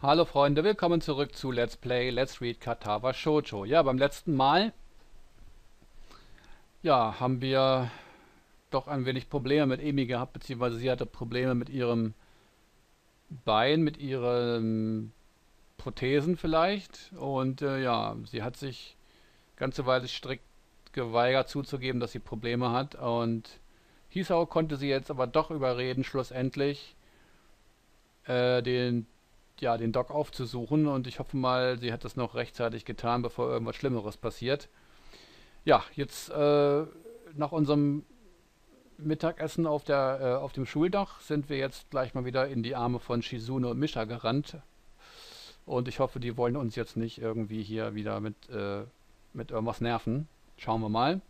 Hallo Freunde, willkommen zurück zu Let's Play, Let's Read Katawa Shoujo. Ja, beim letzten Mal, ja, haben wir doch ein wenig Probleme mit Emi gehabt, beziehungsweise sie hatte Probleme mit ihrem Bein, mit ihren Prothesen vielleicht. Und ja, sie hat sich ganze Weile strikt geweigert zuzugeben, dass sie Probleme hat. Und Hisao konnte sie jetzt aber doch überreden, schlussendlich den Doc aufzusuchen, und ich hoffe mal, sie hat das noch rechtzeitig getan, bevor irgendwas Schlimmeres passiert. Ja, jetzt nach unserem Mittagessen auf dem Schuldach sind wir jetzt gleich mal wieder in die Arme von Shizune und Misha gerannt. Und ich hoffe, die wollen uns jetzt nicht irgendwie hier wieder mit irgendwas nerven. Schauen wir mal.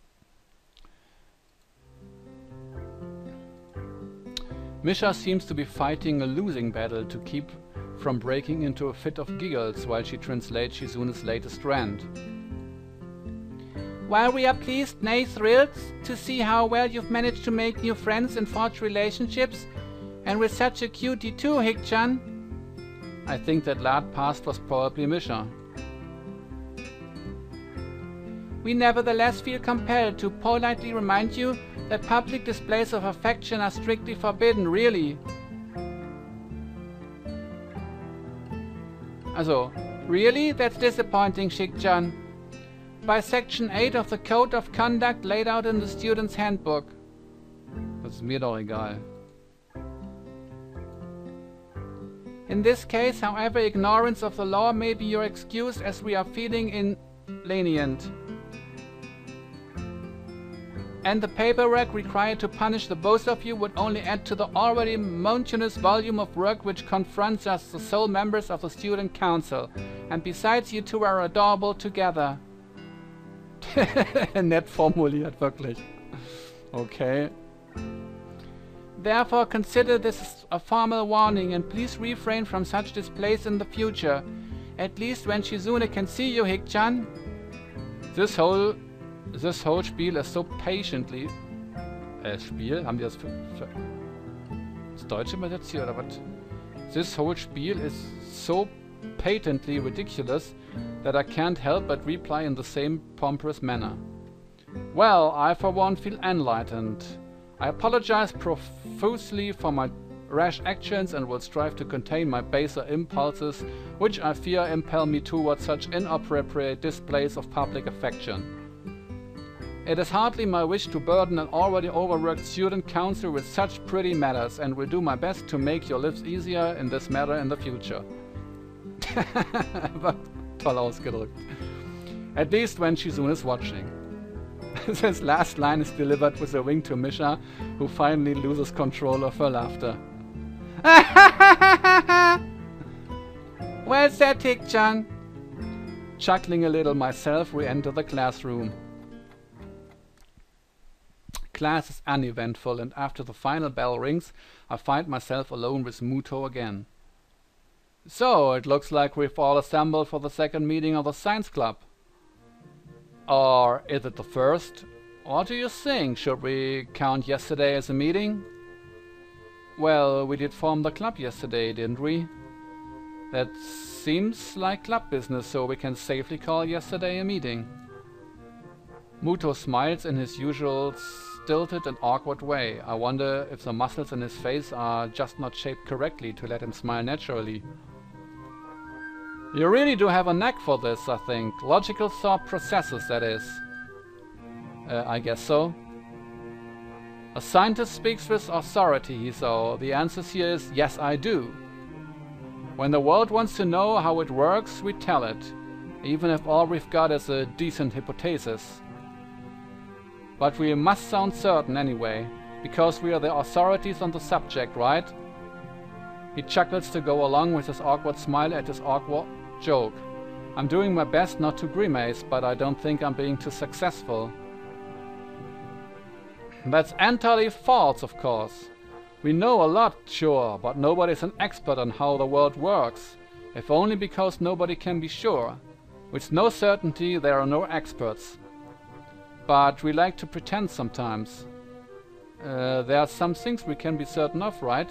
Misha seems to be fighting a losing battle to keep from breaking into a fit of giggles while she translates Shizune's latest rant. While we are pleased, nay thrilled, to see how well you've managed to make new friends and forge relationships, and with such a cutie too, Hick-chan. I think that lad past was probably Misha. We nevertheless feel compelled to politely remind you that public displays of affection are strictly forbidden, really. Also, really? That's disappointing, Shik-chan. By Section 8 of the Code of Conduct laid out in the Student's Handbook. das ist mir doch egal. In this case, however, ignorance of the law may be your excuse, as we are feeling lenient. And the paperwork required to punish the both of you would only add to the already mountainous volume of work which confronts us, the sole members of the Student Council. And besides, you two are adorable together. Nett formuliert, wirklich. Okay. Therefore, consider this a formal warning, and please refrain from such displays in the future. At least when Shizune can see you, Hick-chan. This whole Spiel is so patiently... Spiel? Haben die das für das Deutsche übersetzt hier, oder was? This whole Spiel is so patently ridiculous that I can't help but reply in the same pompous manner. Well, I for one feel enlightened. I apologize profusely for my rash actions and will strive to contain my baser impulses, which I fear impel me towards such inappropriate displays of public affection. It is hardly my wish to burden an already overworked student council with such pretty matters, and will do my best to make your lives easier in this matter in the future. War toll ausgedrückt. At least when Shizune is watching. This last line is delivered with a wink to Misha, who finally loses control of her laughter. Well said, Hick-chan. Chuckling a little myself, we enter the classroom. Class is uneventful, and after the final bell rings, I find myself alone with Muto again. So, it looks like we've all assembled for the second meeting of the Science Club. Or is it the first? What do you think? Should we count yesterday as a meeting? Well, we did form the club yesterday, didn't we? That seems like club business, so we can safely call yesterday a meeting. Muto smiles in his usual stilted and awkward way. I wonder if the muscles in his face are just not shaped correctly to let him smile naturally. You really do have a knack for this, I think. Logical thought processes, that is. I guess so. A scientist speaks with authority, so the answer here is yes, I do. When the world wants to know how it works, we tell it, even if all we've got is a decent hypothesis. But we must sound certain anyway, because we are the authorities on the subject, right? He chuckles to go along with his awkward smile at his awkward joke. I'm doing my best not to grimace, but I don't think I'm being too successful. That's entirely false, of course. We know a lot, sure, but nobody's an expert on how the world works, if only because nobody can be sure. With no certainty, there are no experts. But we like to pretend sometimes. There are some things we can be certain of, right?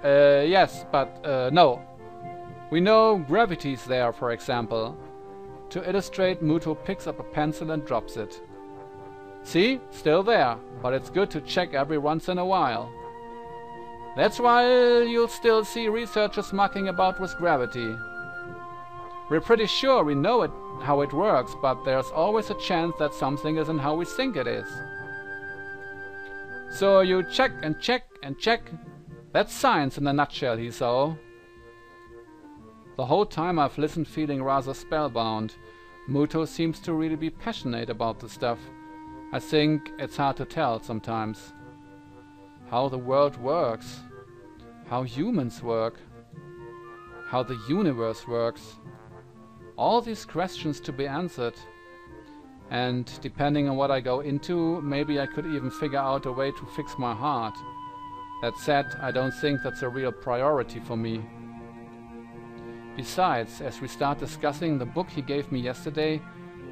Yes, but no. We know gravity's there, for example. To illustrate, Muto picks up a pencil and drops it. See? Still there, but it's good to check every once in a while. That's why you'll still see researchers mucking about with gravity. We're pretty sure we know how it works, but there's always a chance that something isn't how we think it is. So you check and check and check. That's science in a nutshell, Hiso. The whole time I've listened feeling rather spellbound. Muto seems to really be passionate about the stuff. I think it's hard to tell sometimes. How the world works. How humans work. How the universe works. All these questions to be answered. And depending on what I go into, maybe I could even figure out a way to fix my heart. That said, I don't think that's a real priority for me. Besides, as we start discussing the book he gave me yesterday,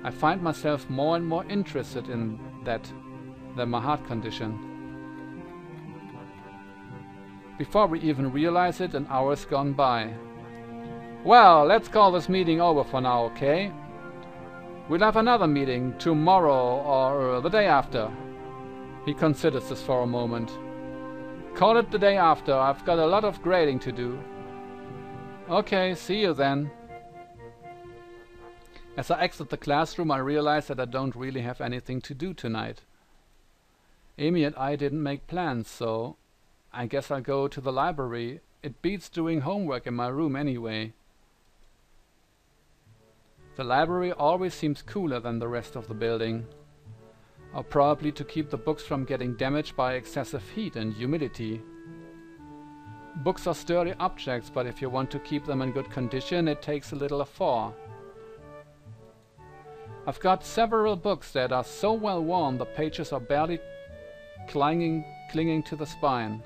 I find myself more and more interested in that than my heart condition. Before we even realize it, an hour's gone by. Well, let's call this meeting over for now, okay? We'll have another meeting tomorrow or the day after. He considers this for a moment. Call it the day after. I've got a lot of grading to do. Okay, see you then. As I exit the classroom, I realize that I don't really have anything to do tonight. Amy and I didn't make plans, so I guess I'll go to the library. It beats doing homework in my room anyway. The library always seems cooler than the rest of the building. Or probably to keep the books from getting damaged by excessive heat and humidity. Books are sturdy objects, but if you want to keep them in good condition, it takes a little effort. I've got several books that are so well worn the pages are barely clinging to the spine.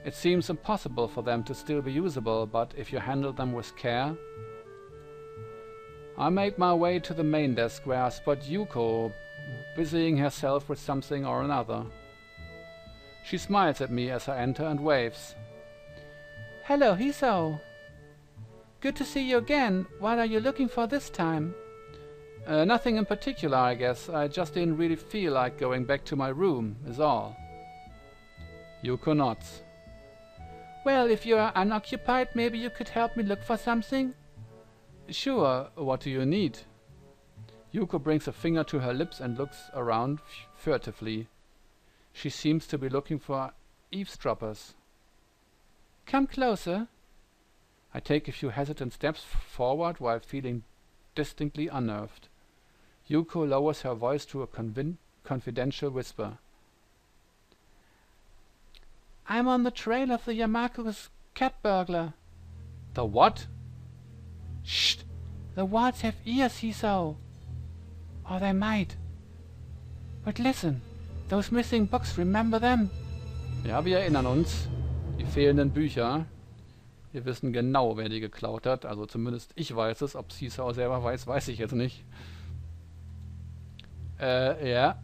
It seems impossible for them to still be usable, but if you handle them with care. I make my way to the main desk where I spot Yuko busying herself with something or another. She smiles at me as I enter and waves. Hello, Hiso. Good to see you again. What are you looking for this time? Nothing in particular, I guess. I just didn't really feel like going back to my room, is all. Yuko nods. Well, if you are unoccupied, maybe you could help me look for something? Sure, what do you need? Yuko brings a finger to her lips and looks around furtively. She seems to be looking for eavesdroppers. Come closer. I take a few hesitant steps forward while feeling distinctly unnerved. Yuko lowers her voice to a confidential whisper. I'm on the trail of the Yamaku's cat burglar. The what? Shh! The walls have ears, Hiso. Or they might. But listen, those missing books, remember them? Ja, wir erinnern uns. Die fehlenden Bücher. Wir wissen genau, wer die geklaut hat. Also zumindest ich weiß es. Ob Hiso selber weiß, weiß ich jetzt nicht. Ja.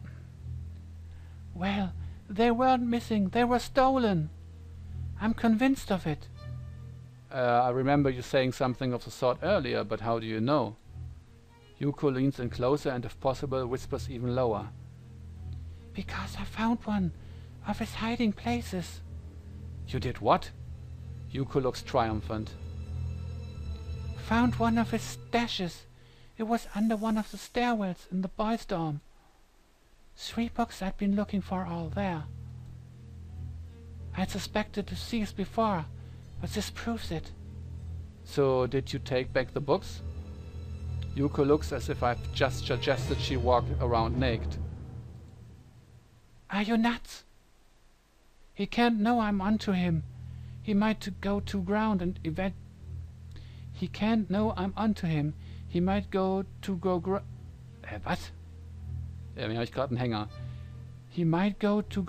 Well, they weren't missing. They were stolen. I'm convinced of it. I remember you saying something of the sort earlier, but how do you know? Yuko leans in closer and, if possible, whispers even lower. Because I found one of his hiding places. You did what? Yuko looks triumphant. Found one of his stashes. It was under one of the stairwells in the boys' dorm. 3 books I'd been looking for all there. I'd suspected the thieves before, but this proves it. So, did you take back the books? Yuko looks as if I've just suggested she walk around naked. Are you nuts? He can't know I'm onto him. He might go to ground and He can't know I'm onto him. He might go to was? Ja, mir habe ich gerade einen Hänger. He might go to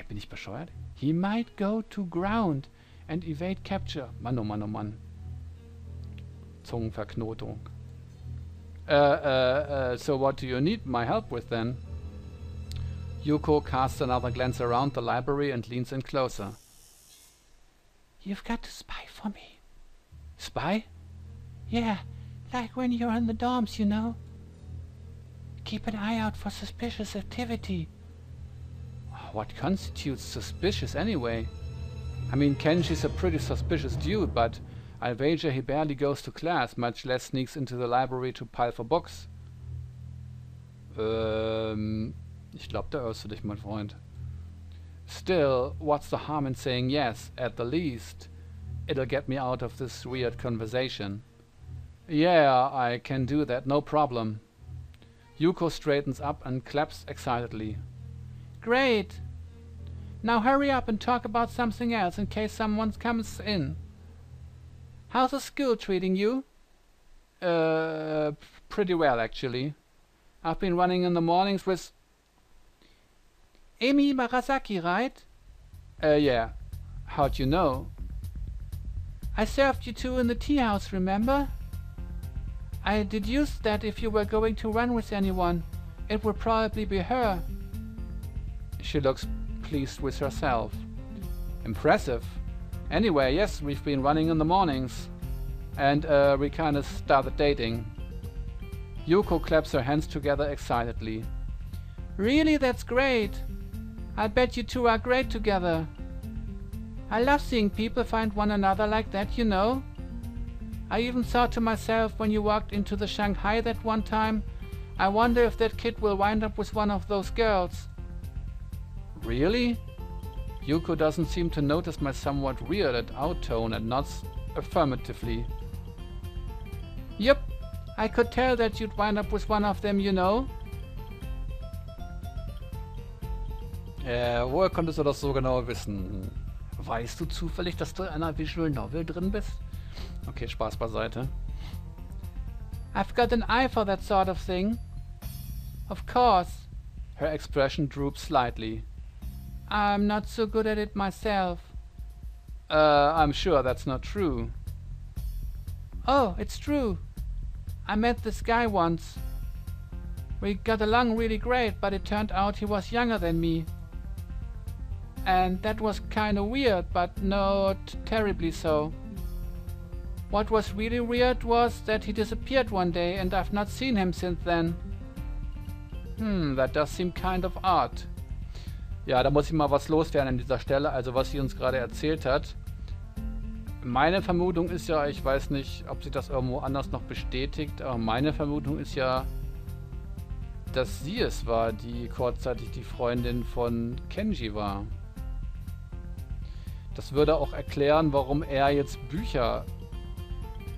Bin ich bescheuert? He might go to ground and evade capture. Mann, oh Mann, oh Mann. Zungenverknotung. So what do you need my help with then? Yuko casts another glance around the library and leans in closer. You've got to spy for me. Spy? Yeah, like when you're in the dorms, you know. Keep an eye out for suspicious activity. What constitutes suspicious anyway? I mean, Kenji's a pretty suspicious dude, but I'll wager he barely goes to class, much less sneaks into the library to pile for books. Ich glaub, da irrst du dich, mein Freund. Still, what's the harm in saying yes? At the least, it'll get me out of this weird conversation. Yeah, I can do that, no problem. Yuko straightens up and claps excitedly. Great! Now hurry up and talk about something else in case someone comes in. How's the school treating you? Pretty well, actually. I've been running in the mornings with... Emi Marasaki, right? Yeah. How'd you know? I served you two in the tea house, remember? I deduced that if you were going to run with anyone, it would probably be her. She looks pleased with herself. Impressive. Anyway, yes, we've been running in the mornings. And we kinda started dating. Yuko claps her hands together excitedly. Really, that's great. I bet you two are great together. I love seeing people find one another like that, you know. I even thought to myself when you walked into the Shanghai that one time, I wonder if that kid will wind up with one of those girls. Really? Yuko doesn't seem to notice my somewhat weirded out tone and nods affirmatively. Yup, I could tell that you'd wind up with one of them, you know. Woher konntest du das so genau wissen? Weißt du zufällig, dass du in einer Visual Novel drin bist? Okay, Spaß beiseite. I've got an eye for that sort of thing. Of course. Her expression droops slightly. I'm not so good at it myself. I'm sure that's not true. Oh, it's true. I met this guy once. We got along really great, but it turned out he was younger than me. And that was kinda weird, but not terribly so. What was really weird was that he disappeared one day and I've not seen him since then. That does seem kind of odd. Ja, da muss ich mal was loswerden an dieser Stelle, also was sie uns gerade erzählt hat. Meine Vermutung ist ja, ich weiß nicht, ob sie das irgendwo anders noch bestätigt, aber meine Vermutung ist ja, dass sie es war, die kurzzeitig die Freundin von Kenji war. Das würde auch erklären, warum er jetzt Bücher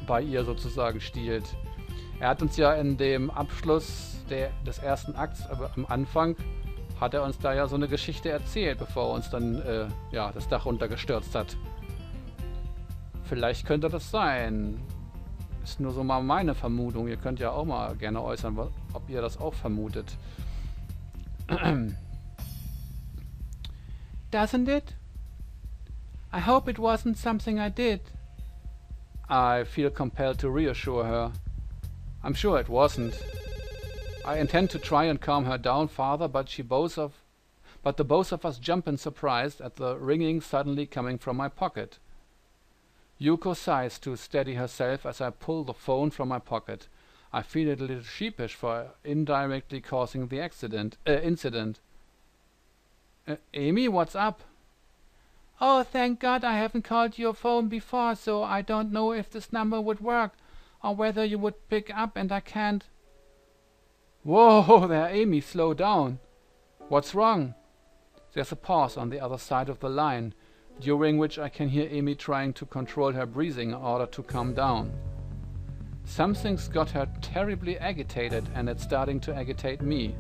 bei ihr sozusagen stiehlt. Er hat uns ja in dem Abschluss des ersten Akts, aber am Anfang, hat er uns da ja so eine Geschichte erzählt, bevor er uns dann ja, das Dach runtergestürzt hat. Vielleicht könnte das sein. Ist nur so mal meine Vermutung. Ihr könnt ja auch mal gerne äußern, ob ihr das auch vermutet. Doesn't it? I hope it wasn't something I did. I feel compelled to reassure her. I'm sure it wasn't. I intend to try and calm her down farther, but the both of us jump in surprise at the ringing suddenly coming from my pocket. Yuko sighs to steady herself as I pull the phone from my pocket. I feel a little sheepish for indirectly causing the incident. Amy, what's up? Oh, thank God I haven't called your phone before, so I don't know if this number would work, or whether you would pick up and I can't. Whoa there, Amy, slow down. What's wrong? There's a pause on the other side of the line, during which I can hear Amy trying to control her breathing in order to calm down. Something's got her terribly agitated, and it's starting to agitate me.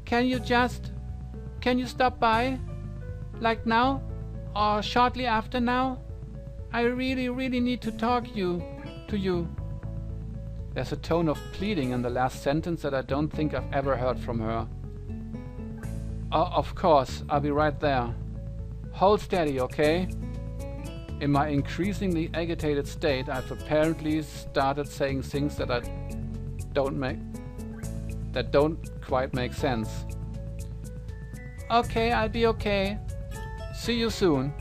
Can you stop by? Like now? Or shortly after now? I really need to talk to you. There's a tone of pleading in the last sentence that I don't think I've ever heard from her. Of course, I'll be right there. Hold steady, okay? In my increasingly agitated state, I've apparently started saying things that don't quite make sense. Okay, I'll be okay. See you soon.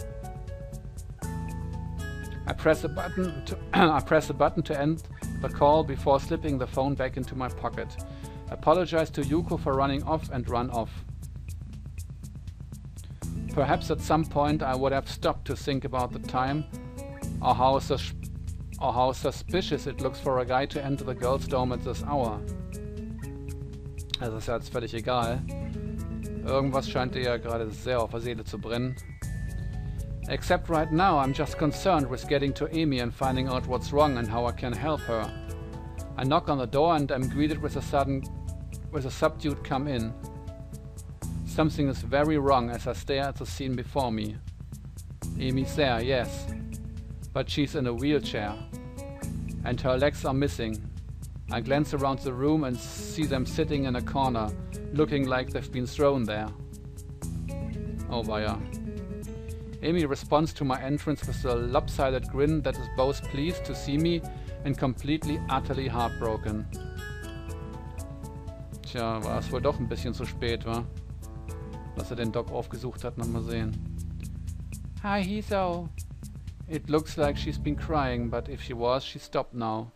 I press a button to I press a button to end the call before slipping the phone back into my pocket. Apologize to Yuko for running off and run off. Perhaps at some point I would have stopped to think about the time or how suspicious it looks for a guy to enter the girls' dorm at this hour. Das ist ja jetzt völlig egal. Irgendwas scheint ihr ja gerade sehr auf der Seele zu brennen. Except right now I'm just concerned with getting to Amy and finding out what's wrong and how I can help her. I knock on the door and am greeted with a subdued come in. Something is very wrong as I stare at the scene before me. Amy's there, yes. But she's in a wheelchair. And her legs are missing. I glance around the room and see them sitting in a corner, looking like they've been thrown there. Oh, vaya. Amy responds to my entrance with a lopsided grin that is both pleased to see me and completely, utterly heartbroken. Tja, war es wohl doch ein bisschen zu spät, wa? Dass er den Doc aufgesucht hat, noch mal sehen. Hi, Hiso. It looks like she's been crying, but if she was, she stopped now.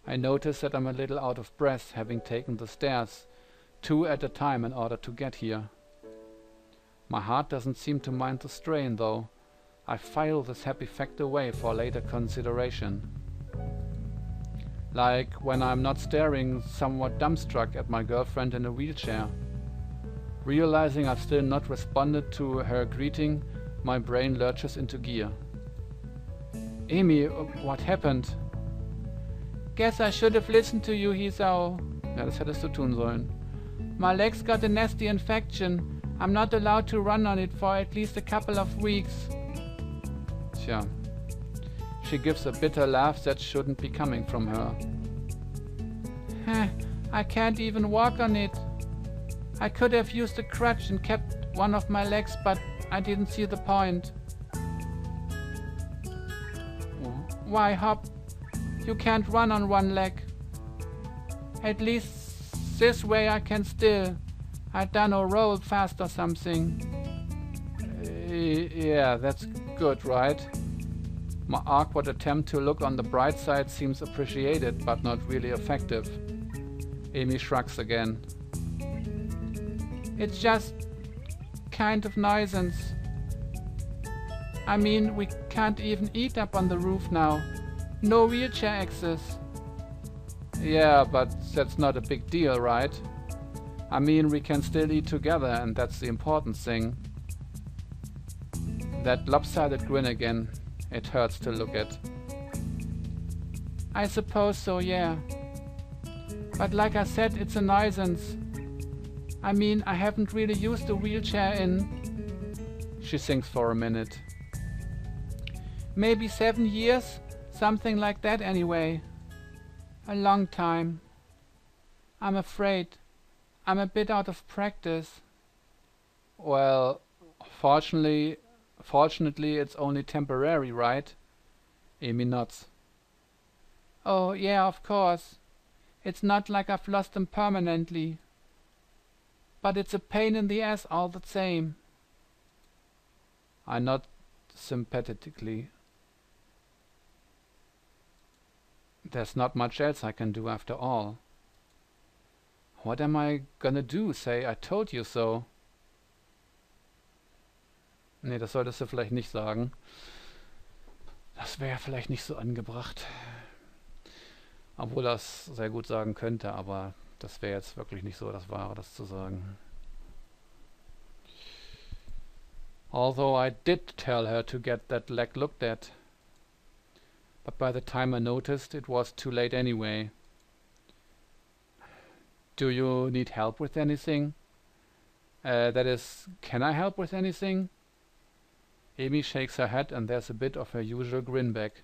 I notice that I'm a little out of breath, having taken the stairs, 2 at a time in order to get here. My heart doesn't seem to mind the strain, though. I file this happy fact away for later consideration. Like when I'm not staring somewhat dumbstruck at my girlfriend in a wheelchair. Realizing I've still not responded to her greeting, my brain lurches into gear. Amy, what happened? Guess I should have listened to you, Hiso. Ja, das hättest du tun sollen. My leg's got a nasty infection. I'm not allowed to run on it for at least a couple of weeks. Tja. She gives a bitter laugh that shouldn't be coming from her. I can't even walk on it. I could have used a crutch and kept one of my legs, but I didn't see the point. Why, Hop? You can't run on one leg. At least this way I can still. I done a roll fast or something. Yeah, that's good, right? My awkward attempt to look on the bright side seems appreciated, but not really effective. Amy shrugs again. It's just kind of nuisance. I mean, we can't even eat up on the roof now. No wheelchair access. Yeah, but that's not a big deal, right? I mean, we can still eat together, and that's the important thing. That lopsided grin again. It hurts to look at. I suppose so, yeah. But like I said, it's a nuisance. I mean, I haven't really used a wheelchair in... She thinks for a minute. Maybe 7 years? Something like that anyway. A long time. I'm afraid. I'm a bit out of practice. Well, fortunately it's only temporary, right? Amy nods. Oh, yeah, of course. It's not like I've lost them permanently. But it's a pain in the ass all the same. I nod sympathetically. There's not much else I can do after all. What am I gonna do? Say, I told you so. Nee, das solltest du vielleicht nicht sagen. Das wäre vielleicht nicht so angebracht. Obwohl das sehr gut sagen könnte, aber das wäre jetzt wirklich nicht so das Wahre, das zu sagen. Although I did tell her to get that leg looked at. But by the time I noticed, it was too late anyway. Do you need help with anything? That is, can I help with anything? Amy shakes her head and there's a bit of her usual grin back.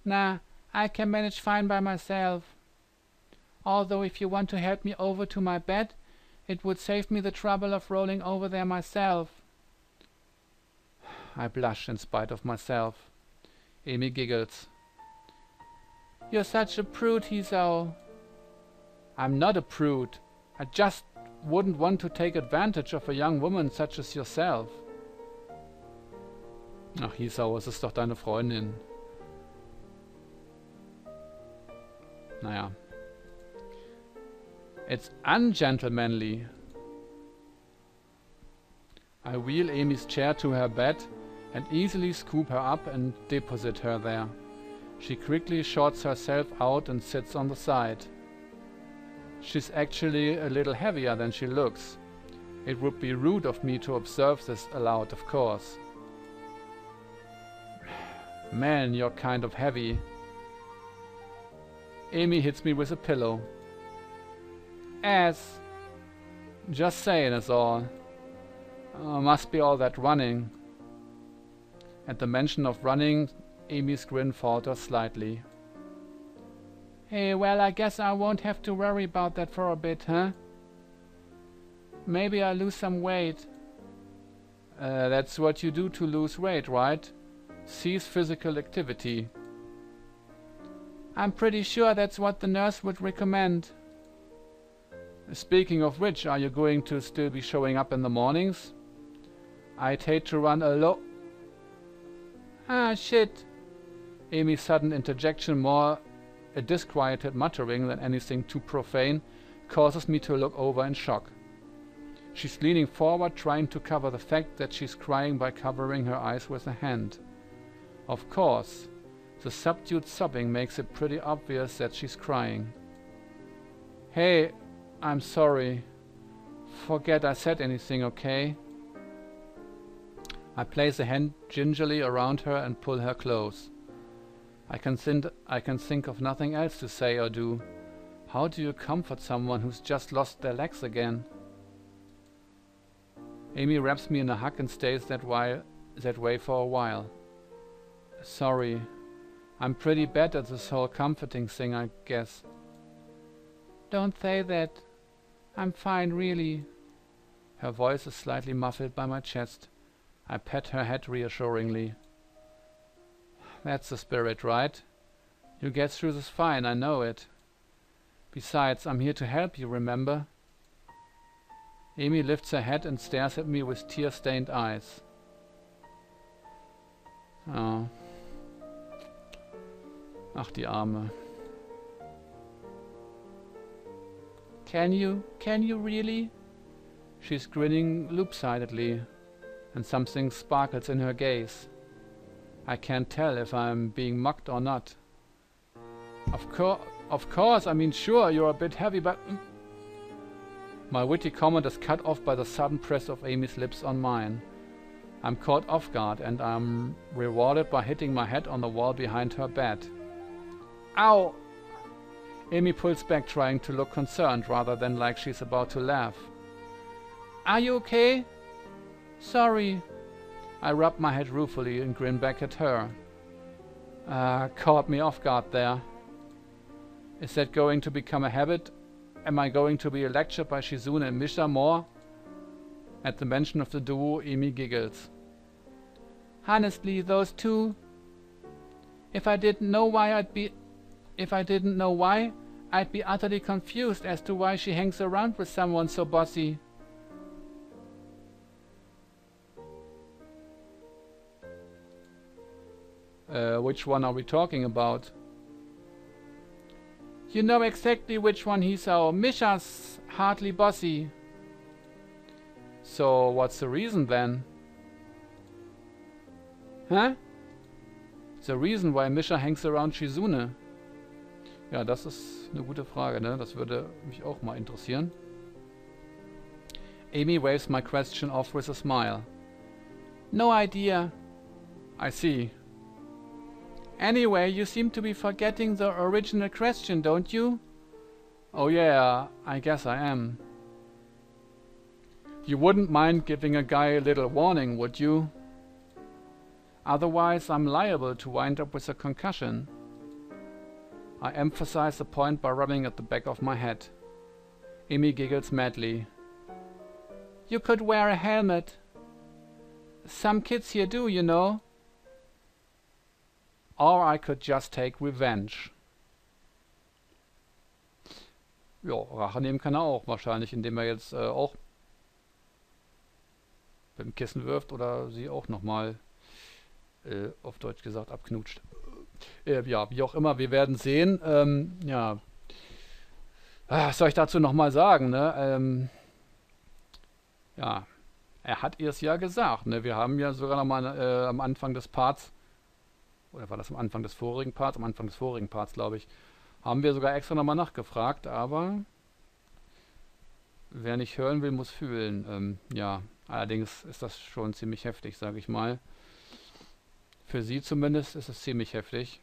Nah, I can manage fine by myself. Although if you want to help me over to my bed, it would save me the trouble of rolling over there myself. I blush in spite of myself. Amy giggles. You're such a prude, Hiso. I'm not a prude. I just wouldn't want to take advantage of a young woman such as yourself. Ach, Hisao, es ist doch deine Freundin. Naja. It's ungentlemanly. I wheel Amy's chair to her bed and easily scoop her up and deposit her there. She quickly shorts herself out and sits on the side. She's actually a little heavier than she looks. It would be rude of me to observe this aloud, of course. Man, you're kind of heavy. Amy hits me with a pillow. Ass. Just saying is all. Must be all that running. At the mention of running, Amy's grin falters slightly. Hey, well, I guess I won't have to worry about that for a bit, huh? Maybe I'll lose some weight. That's what you do to lose weight, right? Cease physical activity. I'm pretty sure that's what the nurse would recommend. Speaking of which, are you going to still be showing up in the mornings? I'd hate to run alone. Ah, shit. Amy's sudden interjection, more a disquieted muttering than anything too profane, causes me to look over in shock. She's leaning forward, trying to cover the fact that she's crying by covering her eyes with a hand. Of course, the subdued sobbing makes it pretty obvious that she's crying. Hey, I'm sorry. Forget I said anything, okay? I place a hand gingerly around her and pull her close. I can think of nothing else to say or do. How do you comfort someone who's just lost their legs again? Amy wraps me in a hug and stays that way for a while. Sorry. I'm pretty bad at this whole comforting thing, I guess. Don't say that. I'm fine, really. Her voice is slightly muffled by my chest. I pat her head reassuringly. That's the spirit, right? You get through this fine, I know it. Besides, I'm here to help you, remember? Amy lifts her head and stares at me with tear-stained eyes. Oh. Ach, die Arme. Can you really? She's grinning loop-sidedly, and something sparkles in her gaze. I can't tell if I'm being mocked or not. Of course, I mean, sure, you're a bit heavy, but... My witty comment is cut off by the sudden press of Amy's lips on mine. I'm caught off guard, and I'm rewarded by hitting my head on the wall behind her bed. Ow! Amy pulls back, trying to look concerned rather than like she's about to laugh. Are you okay? Sorry. I rub my head ruefully and grin back at her. Caught me off guard there. Is that going to become a habit? Am I going to be lectured by Shizune and Misha more? At the mention of the duo, Amy giggles. Honestly, those two... If I didn't know why, I'd be utterly confused as to why she hangs around with someone so bossy. Which one are we talking about? You know exactly which one he's our. Misha's hardly bossy. So what's the reason then? Huh? The reason why Misha hangs around Shizune. Ja, das ist eine gute Frage, ne? Das würde mich auch mal interessieren. Amy waves my question off with a smile. No idea. I see. Anyway, you seem to be forgetting the original question, don't you? Oh yeah, I guess I am. You wouldn't mind giving a guy a little warning, would you? Otherwise, I'm liable to wind up with a concussion. I emphasize the point by rubbing at the back of my head. Amy giggles madly. You could wear a helmet. Some kids here do, you know. Or I could just take revenge. Ja, Rache nehmen kann er auch wahrscheinlich, indem er jetzt auch mit dem Kissen wirft oder sie auch nochmal auf Deutsch gesagt, abknutscht. Ja, wie auch immer, wir werden sehen. Ja, was soll ich dazu nochmal sagen, ne? Ja, er hat es ja gesagt, ne? Wir haben ja sogar nochmal am Anfang des Parts, oder war das am Anfang des vorigen Parts? Am Anfang des vorigen Parts, glaube ich, haben wir sogar extra nochmal nachgefragt, aber wer nicht hören will, muss fühlen. Ja, allerdings ist das schon ziemlich heftig, sage ich mal. Für sie zumindest ist es ziemlich heftig.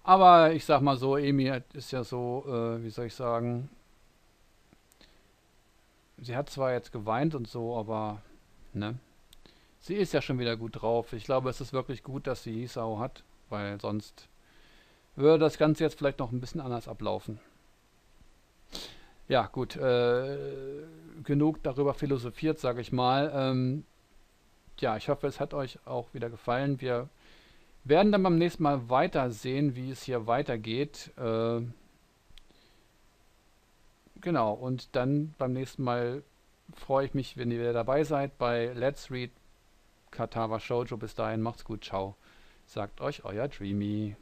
Aber ich sag mal so, Amy ist ja so, wie soll ich sagen, sie hat zwar jetzt geweint und so, aber, ne, sie ist ja schon wieder gut drauf. Ich glaube, es ist wirklich gut, dass sie Hisao hat, weil sonst würde das Ganze jetzt vielleicht noch ein bisschen anders ablaufen. Ja, gut, genug darüber philosophiert, sage ich mal. Ja, ich hoffe, es hat euch auch wieder gefallen. Wir werden dann beim nächsten Mal weiter sehen, wie es hier weitergeht. Genau, und dann beim nächsten Mal freue ich mich, wenn ihr wieder dabei seid bei Let's Read Katawa Shoujo. Bis dahin, macht's gut, ciao. Sagt euch euer Dreamy.